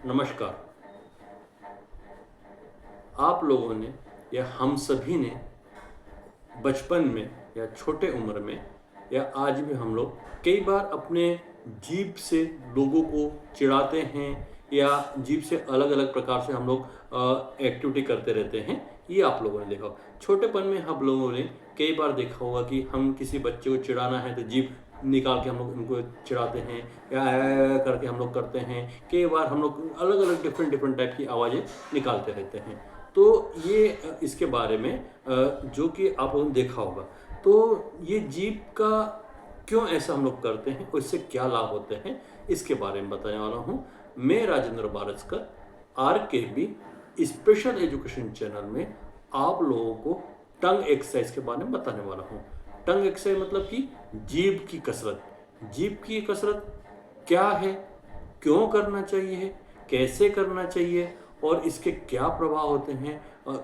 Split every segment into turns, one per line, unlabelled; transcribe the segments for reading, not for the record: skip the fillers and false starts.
नमस्कार। आप लोगों ने या हम सभी ने बचपन में या छोटे उम्र में या आज भी हम लोग कई बार अपने जीभ से लोगों को चिढ़ाते हैं या जीभ से अलग अलग प्रकार से हम लोग एक्टिविटी करते रहते हैं। ये आप लोगों ने देखा होगा। छोटेपन में हम लोगों ने कई बार देखा होगा कि हम किसी बच्चे को चिढ़ाना है तो जीभ निकाल के हम लोग उनको चिढ़ाते हैं या करके हम लोग करते हैं। कई बार हम लोग अलग अलग डिफरेंट डिफरेंट टाइप की आवाज़ें निकालते रहते हैं। तो ये इसके बारे में जो कि आप लोगों ने देखा होगा। तो ये जीभ का क्यों ऐसा हम लोग करते हैं और इससे क्या लाभ होते हैं, इसके बारे में बताने वाला हूँ। मैं Rajendra Baraskar RKB special education channel में आप लोगों को टंग एक्सरसाइज के बारे में बताने वाला हूँ। टंग एक्सरसाइज मतलब कि जीभ की कसरत। जीभ की कसरत क्या है, क्यों करना चाहिए, कैसे करना चाहिए और इसके क्या प्रभाव होते हैं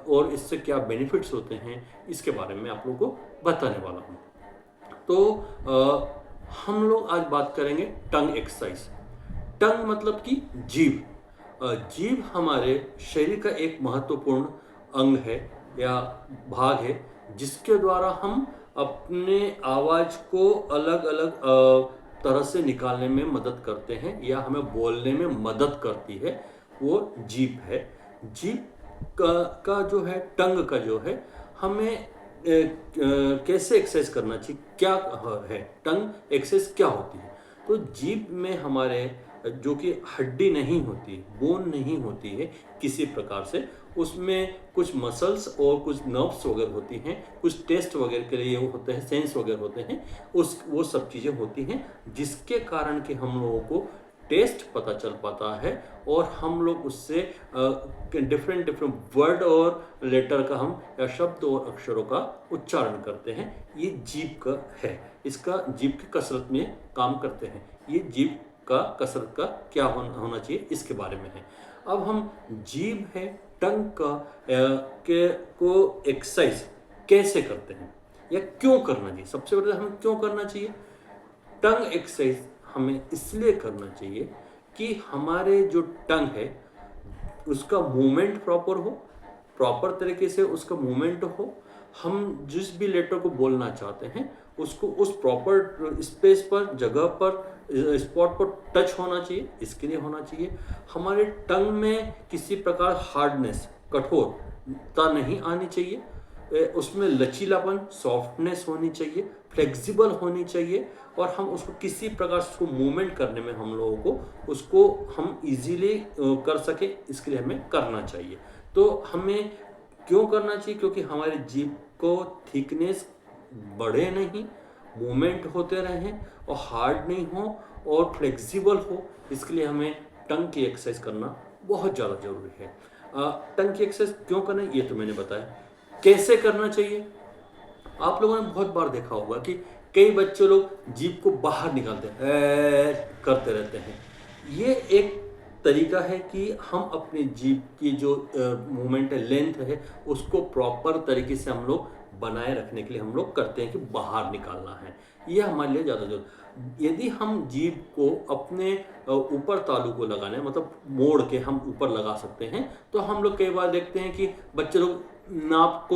और इससे क्या बेनिफिट्स होते हैं, इसके बारे में आप लोगों को बताने वाला हूँ। तो हम लोग आज बात करेंगे टंग एक्सरसाइज। टंग मतलब कि जीभ। जीभ हमारे शरीर का एक महत्वपूर्ण अंग है या भाग है, जिसके द्वारा हम अपने आवाज़ को अलग अलग तरह से निकालने में मदद करते हैं या हमें बोलने में मदद करती है, वो जीभ है। जीभ का जो है, टंग का जो है, हमें कैसे एक्सरसाइज करना चाहिए, क्या है टंग एक्सरसाइज क्या होती है। तो जीभ में हमारे जो कि हड्डी नहीं होती, बोन नहीं होती है किसी प्रकार से, उसमें कुछ मसल्स और कुछ नर्व्स वगैरह होती हैं, कुछ टेस्ट वगैरह के लिए वो होते हैं, सेंस वगैरह होते हैं, वो सब चीज़ें होती हैं, जिसके कारण कि हम लोगों को टेस्ट पता चल पाता है और हम लोग उससे डिफरेंट डिफरेंट वर्ड और लेटर का हम या शब्द और अक्षरों का उच्चारण करते हैं। ये जीभ का है, इसका जीभ की कसरत में काम करते हैं। ये जीभ का कसरत का क्या होना चाहिए, इसके बारे में है। अब हम जीभ है, टंग का को एक्सरसाइज कैसे करते हैं या क्यों करना चाहिए। सबसे पहले हमें क्यों करना चाहिए। टंग एक्सरसाइज हमें इसलिए करना चाहिए कि हमारे जो टंग है उसका मूवमेंट प्रॉपर हो, प्रॉपर तरीके से उसका मूवमेंट हो। हम जिस भी लेटर को बोलना चाहते हैं उसको उस प्रॉपर स्पेस पर, जगह पर, स्पॉट पर टच होना चाहिए, इसके लिए होना चाहिए। हमारे टंग में किसी प्रकार हार्डनेस, कठोरता नहीं आनी चाहिए, उसमें लचीलापन, सॉफ्टनेस होनी चाहिए, फ्लेक्सिबल होनी चाहिए और हम उसको किसी प्रकार से उसको मूवमेंट करने में हम लोगों को उसको हम इजीली कर सके, इसके लिए हमें करना चाहिए। तो हमें क्यों करना चाहिए, क्योंकि हमारे जीभ को थिकनेस बढ़े नहीं, मूवमेंट होते रहें और हार्ड नहीं हो और फ्लेक्सिबल हो, इसके लिए हमें टंग की एक्सरसाइज करना बहुत ज़्यादा जरूरी है। टंग की एक्सरसाइज क्यों करना है ये तो मैंने बताया। कैसे करना चाहिए, आप लोगों ने बहुत बार देखा होगा कि कई बच्चे लोग जीभ को बाहर निकालते हैं, करते रहते हैं। ये एक तरीका है कि हम अपनी जीभ की जो मूवमेंट है, लेंथ है, उसको प्रॉपर तरीके से हम लोग बनाए रखने के लिए हम लोग करते हैं कि बाहर निकालना है। ये हमारे लिए ज़्यादा जरूरी। यदि हम जीभ को अपने ऊपर तालू को लगाना है, मतलब मोड़ के हम ऊपर लगा सकते हैं, तो हम लोग कई बार देखते हैं कि बच्चे लोग नाक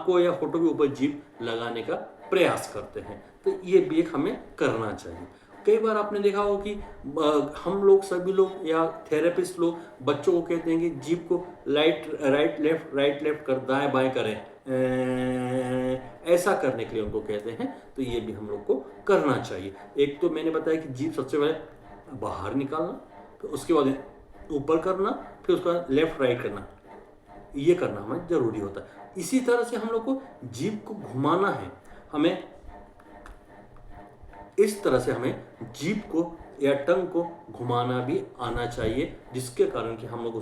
को या होठों के ऊपर जीभ लगाने का प्रयास करते हैं। तो ये भी एक हमें करना चाहिए। कई बार आपने देखा हो कि हम लोग सभी लोग या थेरेपिस्ट लोग बच्चों को कहते हैं कि जीभ को राइट लेफ्ट कर, दाएं बाएं करें, ऐसा करने के लिए उनको कहते हैं। तो ये भी हम लोग को करना चाहिए। एक तो मैंने बताया कि जीभ सबसे पहले बाहर निकालना, तो उसके बाद ऊपर करना, फिर उसका लेफ्ट राइट करना, ये करना हमें जरूरी होता है। इसी तरह से हम लोग को जीभ को घुमाना है, हमें इस तरह से हमें जीभ को या टंग को घुमाना भी आना चाहिए, जिसके कारण कि हम लोग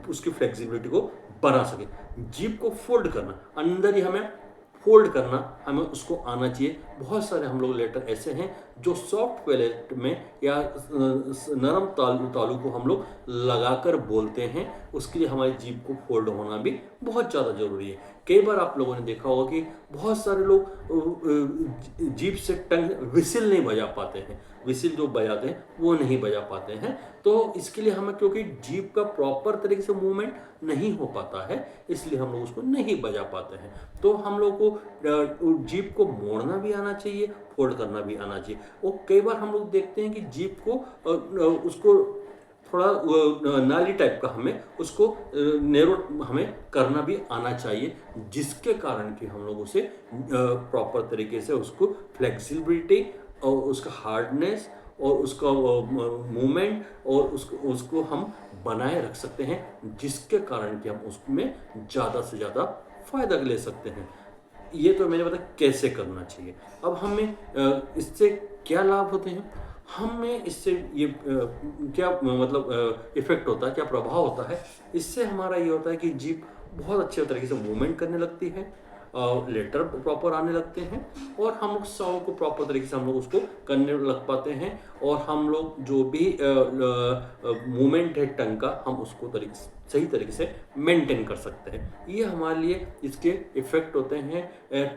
उसकी फ्लेक्सिबिलिटी को बढ़ा सके। जीभ को फोल्ड करना, अंदर ही हमें फोल्ड करना, हमें उसको आना चाहिए। बहुत सारे हम लोग लेटर ऐसे हैं जो सॉफ्ट पैलेट में या नरम तालु को हम लोग लगाकर बोलते हैं, उसके लिए हमारी जीभ को फोल्ड होना भी बहुत ज़्यादा ज़रूरी है। कई बार आप लोगों ने देखा होगा कि बहुत सारे लोग जीभ से टंग विसिल नहीं बजा पाते हैं, विसिल जो बजाते हैं वो नहीं बजा पाते हैं। तो इसके लिए हमें, क्योंकि जीभ का प्रॉपर तरीके से मूवमेंट नहीं हो पाता है, इसलिए हम लोग उसको नहीं बजा पाते हैं। तो हम लोग को जीभ को मोड़ना भी आना चाहिए, फोल्ड करना भी आना चाहिए। और कई बार हम लोग देखते हैं कि जीभ को उसको थोड़ा नाली टाइप का हमें उसको नैरो हमें करना भी आना चाहिए, जिसके कारण कि हम लोग उसे प्रॉपर तरीके से उसको फ्लेक्सिबिलिटी और उसका हार्डनेस और उसका मूवमेंट और उसको हम बनाए रख सकते हैं, जिसके कारण कि हम उसमें ज़्यादा से ज़्यादा फायदा ले सकते हैं। ये तो मैंने बताया कैसे करना चाहिए। अब हमें इससे क्या लाभ होते हैं, हमें इससे ये क्या मतलब इफेक्ट होता है, क्या प्रभाव होता है। इससे हमारा ये होता है कि जीभ बहुत अच्छे तरीके से मूवमेंट करने लगती है, लेटर प्रॉपर आने लगते हैं, और हम लोग साउंड को प्रॉपर तरीके से हम लोग उसको करने लग पाते हैं, और हम लोग जो भी मूवमेंट है टंग का, हम उसको सही तरीके से मेंटेन कर सकते हैं। ये हमारे लिए इसके इफेक्ट होते हैं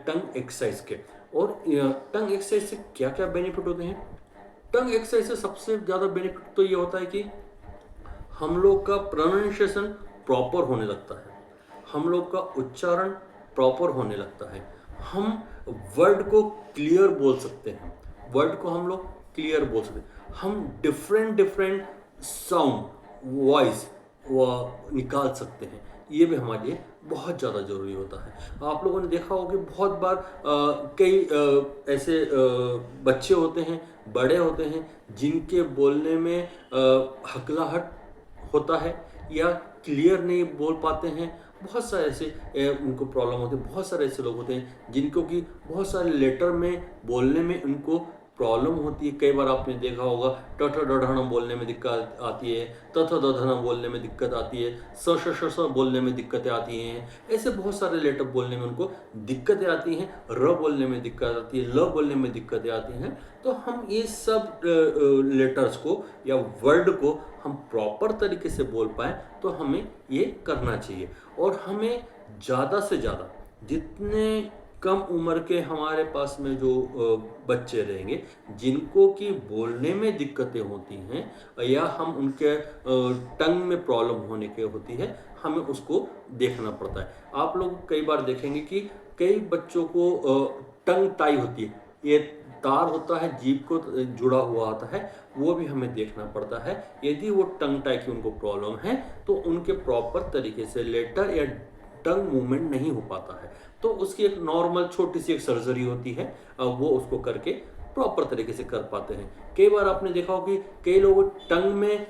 टंग एक्सरसाइज के। और टंग एक्सरसाइज से क्या क्या बेनिफिट होते हैं? टंग एक्सरसाइज से सबसे ज़्यादा बेनिफिट तो ये होता है कि हम लोग का प्रोनाउंसिएशन प्रॉपर होने लगता है, हम लोग का उच्चारण प्रॉपर होने लगता है, हम वर्ड को क्लियर बोल सकते हैं, वर्ड को हम लोग क्लियर बोल सकते हैं, हम डिफरेंट साउंड वॉइस निकाल सकते हैं। ये भी हमारे लिए बहुत ज़्यादा ज़रूरी होता है। आप लोगों ने देखा होगा कि बहुत बार कई ऐसे बच्चे होते हैं, बड़े होते हैं, जिनके बोलने में हकलाहट होता है या क्लियर नहीं बोल पाते हैं। बहुत सारे ऐसे उनको प्रॉब्लम होती है। बहुत सारे ऐसे लोग होते हैं जिनको कि बहुत सारे लेटर में बोलने में उनको प्रॉब्लम होती है। कई बार आपने देखा होगा ट ढ बोलने में दिक्कत आती है, त थ द बोलने में दिक्कत आती है, स बोलने में दिक्कतें आती हैं। ऐसे बहुत सारे लेटर बोलने में उनको दिक्कतें आती हैं, र बोलने में दिक्कत आती है, ल बोलने में दिक्कतें आती हैं। तो हम ये सब लेटर्स को या वर्ड को हम प्रॉपर तरीके से बोल पाएँ, तो हमें ये करना चाहिए। और हमें ज़्यादा से ज़्यादा जितने कम उम्र के हमारे पास में जो बच्चे रहेंगे, जिनको कि बोलने में दिक्कतें होती हैं या हम उनके टंग में प्रॉब्लम होने की होती है, हमें उसको देखना पड़ता है। आप लोग कई बार देखेंगे कि कई बच्चों को टंग टाई होती है, ये तार होता है जीभ को जुड़ा हुआ आता है, वो भी हमें देखना पड़ता है। यदि वो टंग टाई की उनको प्रॉब्लम है, तो उनके प्रॉपर तरीके से लेटर या टंग मूवमेंट नहीं हो पाता है, तो उसकी एक नॉर्मल छोटी सी एक सर्जरी होती है, वो उसको करके प्रॉपर तरीके से कर पाते हैं। कई बार आपने देखा हो कि कई लोग टंग में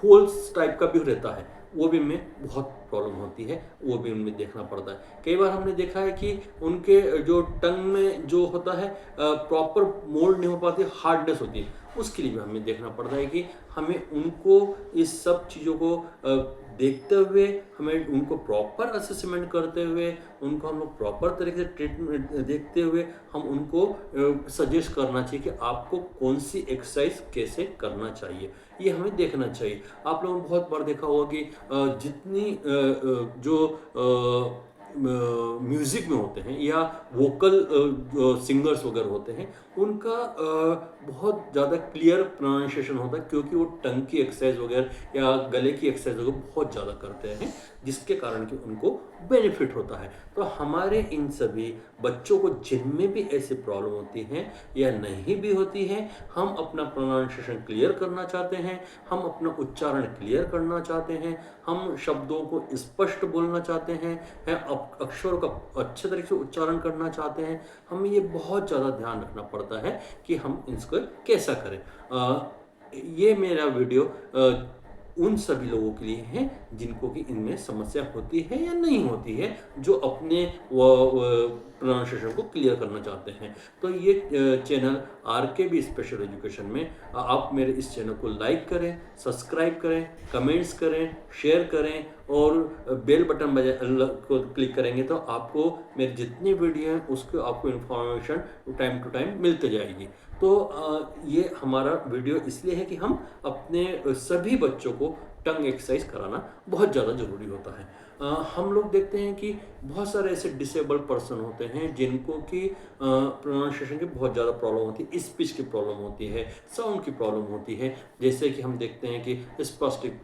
होल्स टाइप का भी रहता है, वो भी उनमें बहुत प्रॉब्लम होती है, वो भी उनमें देखना पड़ता है। कई बार हमने देखा है कि उनके जो टंग में जो होता है प्रॉपर मोल्ड नहीं हो पाती, हार्डनेस होती है, उसके लिए भी हमें देखना पड़ता है कि हमें उनको इस सब चीज़ों को देखते हुए, हमें उनको प्रॉपर असेसमेंट करते हुए, उनको हम लोग प्रॉपर तरीके से ट्रीटमेंट देखते हुए हम उनको सजेस्ट करना चाहिए कि आपको कौन सी एक्सरसाइज कैसे करना चाहिए, ये हमें देखना चाहिए। आप लोगों ने बहुत बार देखा होगा कि जितनी जो म्यूज़िक में होते हैं या वोकल सिंगर्स वगैरह होते हैं, उनका बहुत ज़्यादा क्लियर प्रोनाउंसिएशन होता है, क्योंकि वो टंग की एक्सरसाइज वगैरह या गले की एक्सरसाइज वगैरह बहुत ज़्यादा करते हैं, जिसके कारण कि उनको बेनिफिट होता है। तो हमारे इन सभी बच्चों को जिनमें भी ऐसी प्रॉब्लम होती हैं या नहीं भी होती है, हम अपना प्रोनाउंसिएशन क्लियर करना चाहते हैं, हम अपना उच्चारण क्लियर करना चाहते हैं, हम शब्दों को स्पष्ट बोलना चाहते हैं, अक्षरों का अच्छे तरीके से उच्चारण करना चाहते हैं, हमें ये बहुत ज़्यादा ध्यान रखना पड़ता है कि हम इसको कैसा करें। ये मेरा वीडियो उन सभी लोगों के लिए है जिनको कि इनमें समस्या होती है या नहीं होती है, जो अपने प्रोनाउंसिएशन को क्लियर करना चाहते हैं। तो ये चैनल RKB स्पेशल एजुकेशन में आप मेरे इस चैनल को लाइक करें, सब्सक्राइब करें, कमेंट्स करें, शेयर करें और बेल बटन को क्लिक करेंगे तो आपको मेरी जितनी वीडियो हैं उसको आपको इन्फॉर्मेशन टाइम टू टाइम मिलते जाएगी। तो ये हमारा वीडियो इसलिए है कि हम अपने सभी बच्चों को टंग एक्सरसाइज कराना बहुत ज़्यादा ज़रूरी होता है। हम लोग देखते हैं कि बहुत सारे ऐसे डिसेबल्ड पर्सन होते हैं जिनको कि प्रोनाउंसिएशन की बहुत ज़्यादा प्रॉब्लम होती है, स्पीच की प्रॉब्लम होती है, साउंड की प्रॉब्लम होती है। जैसे कि हम देखते हैं कि स्पास्टिक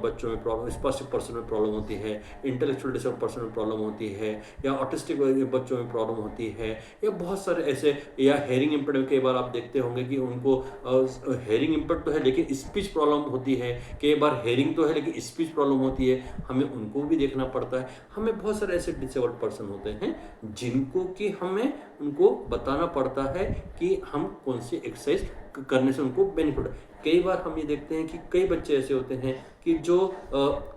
बच्चों में प्रॉब्लम, स्पास्टिक पर्सन में प्रॉब्लम होती है, इंटेलेक्चुअल डिसेबल्ड पर्सन में प्रॉब्लम होती है, या ऑटिस्टिक बच्चों में प्रॉब्लम होती है, या बहुत सारे ऐसे, या हेयरिंग इम्पेयर्ड में कई बार आप देखते होंगे कि उनको हेयरिंग इम्पेयर्ड तो है लेकिन स्पीच प्रॉब्लम होती है, कई बार हेयरिंग तो है लेकिन स्पीच प्रॉब्लम होती है, हमें उनको भी देखना पड़ता है। हमें बहुत सारे ऐसे डिसेबल्ड पर्सन होते हैं जिनको कि हमें उनको बताना पड़ता है कि हम कौन सी एक्सरसाइज करने से उनको बेनिफिट है। कई बार हम ये देखते हैं कि कई बच्चे ऐसे होते हैं कि जो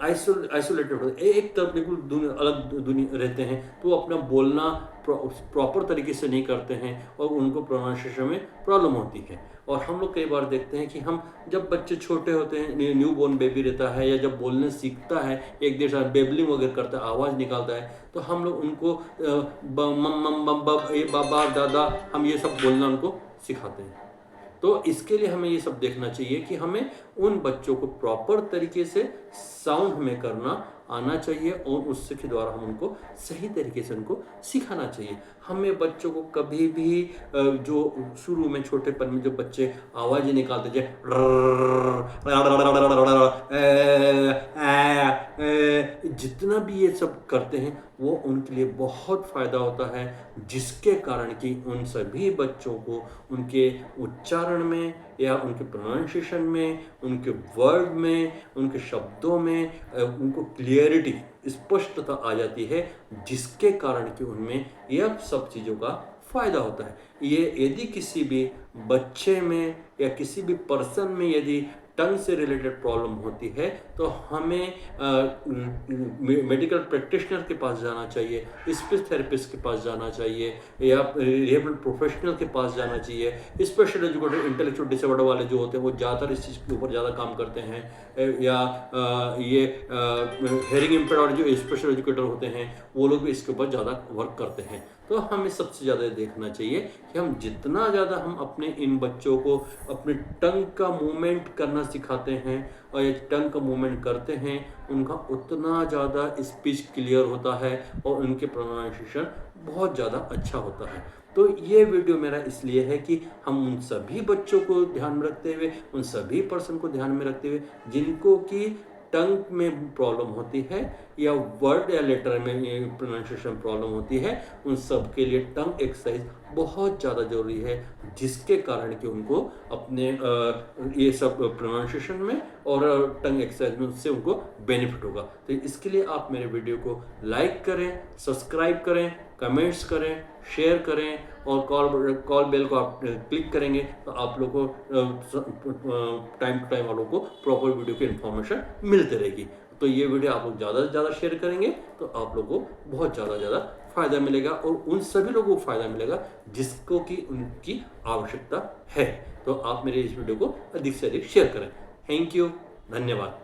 आइसोलेटेड होते हैं, एक तरफ बिल्कुल अलग दुनिया रहते हैं, तो अपना बोलना प्रॉपर तरीके से नहीं करते हैं और उनको प्रोनाउंसिएशन में प्रॉब्लम होती है। और हम लोग कई बार देखते हैं कि हम जब बच्चे छोटे होते हैं, न्यू बोर्न बेबी रहता है, या जब बोलने सीखता है, 1-1.5 साल बेबलिंग वगैरह करता है, आवाज़ निकालता है, तो हम लोग उनको मम मम बम बम, ये बाबा दादा, हम ये सब बोलना उनको सिखाते हैं। तो इसके लिए हमें ये सब देखना चाहिए कि हमें उन बच्चों को प्रॉपर तरीके से साउंड हमें करना आना चाहिए और उससे के द्वारा हम उनको सही तरीके से उनको सिखाना चाहिए। हमें बच्चों को कभी भी जो शुरू में छोटेपन में जो बच्चे आवाज़ें निकालते जाए, जितना भी ये सब करते हैं वो उनके लिए बहुत फ़ायदा होता है, जिसके कारण कि उन सभी बच्चों को उनके उच्चारण में या उनके प्रोनाउंसिएशन में, उनके वर्ड में, उनके शब्दों में उनको क्लियरिटी, स्पष्टता आ जाती है, जिसके कारण कि उनमें यह सब चीज़ों का फ़ायदा होता है। ये यदि किसी भी बच्चे में या किसी भी पर्सन में यदि टंग से रिलेटेड प्रॉब्लम होती है तो हमें मेडिकल प्रैक्टिशनर के पास जाना चाहिए, स्पीच थेरेपिस्ट के पास जाना चाहिए, या रिहेबल प्रोफेशनल के पास जाना चाहिए। स्पेशल एजुकेटेड इंटेलेक्चुअल डिसऑर्डर वाले जो होते हैं वो ज़्यादातर इस चीज़ के ऊपर ज़्यादा काम करते हैं, या ये हेयरिंग इम्पेयर्ड और जो स्पेशल एजुकेटर होते हैं वो लोग भी इसके ऊपर ज़्यादा वर्क करते हैं। तो हमें सबसे ज़्यादा देखना चाहिए कि हम जितना ज़्यादा हम अपने इन बच्चों को अपने टंग का मूवमेंट करना सिखाते हैं और ये टंग का मूवमेंट करते हैं, उनका उतना ज़्यादा स्पीच क्लियर होता है और उनके प्रोनाउंसिएशन बहुत ज़्यादा अच्छा होता है। तो ये वीडियो मेरा इसलिए है कि हम उन सभी बच्चों को ध्यान में रखते हुए, उन सभी पर्सन को ध्यान में रखते हुए जिनको कि टंग में प्रॉब्लम होती है या वर्ड या लेटर में प्रोनाउंसिएशन प्रॉब्लम होती है, उन सब के लिए टंग एक्सरसाइज बहुत ज़्यादा ज़रूरी है, जिसके कारण कि उनको अपने ये सब प्रोनाउंसिएशन में और टंग एक्सरसाइज में उससे उनको बेनिफिट होगा। तो इसके लिए आप मेरे वीडियो को लाइक करें, सब्सक्राइब करें, कमेंट्स करें, शेयर करें और कॉल बेल को आप क्लिक करेंगे तो आप लोग को टाइम टू टाइम वालों को प्रॉपर वीडियो की इन्फॉर्मेशन मिलती रहेगी। तो ये वीडियो आप लोग ज़्यादा से ज़्यादा शेयर करेंगे तो आप लोगों को बहुत ज़्यादा फ़ायदा मिलेगा और उन सभी लोगों को फ़ायदा मिलेगा जिसको कि उनकी आवश्यकता है। तो आप मेरे इस वीडियो को अधिक से अधिक शेयर करें। थैंक यू, धन्यवाद।